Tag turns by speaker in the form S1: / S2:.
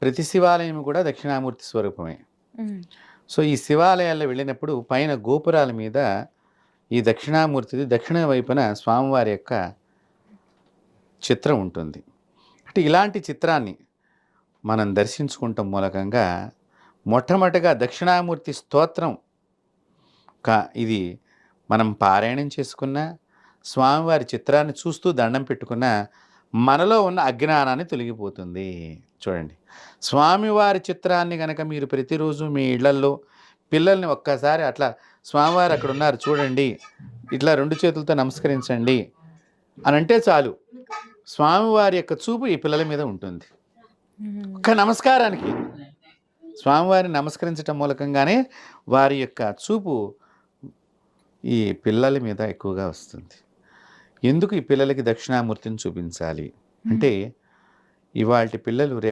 S1: ప్రతి శివాలయం కూడా దక్షిణామూర్తి స్వరూపమే.
S2: హ్మ్.
S1: సో, ఈ శివాలయాల్లో వెళ్ళినప్పుడు పైన గోపురాల మీద ఈ దక్షిణామూర్తిది దక్షిణ వైపున స్వామివారి యొక్క చిత్రం ఉంటుంది. అంటే ఇలాంటి చిత్రాన్ని మనం దర్శించుకుంటం మూలకంగా మొట్టమొదటగా దక్షిణామూర్తి స్తోత్రం ఇది మనం పారాయణం చేసుకున్నా, స్వామివారి చిత్రాన్ని చూస్తూ దండం పెట్టుకున్నా మనలో ఉన్న అజ్ఞానాన్ని తొలగిపోతుంది. చూడండి, స్వామివారి చిత్రాన్ని గనక మీరు ప్రతిరోజు మీ ఇళ్లల్లో పిల్లల్ని ఒక్కసారి అట్లా స్వామివారు అక్కడున్నారు చూడండి, ఇట్లా 2 చేతులతో నమస్కరించండి అనంటే చాలు, స్వామివారి యొక్క చూపు ఈ పిల్లల మీద ఉంటుంది. ఒక్క నమస్కారానికి స్వామివారిని నమస్కరించటం మూలకంగానే వారి యొక్క చూపు ఈ పిల్లల మీద ఎక్కువగా వస్తుంది. ఎందుకు ఈ పిల్లలకి దక్షిణామూర్తిని చూపించాలి అంటే, ఇవాల్టి పిల్లలు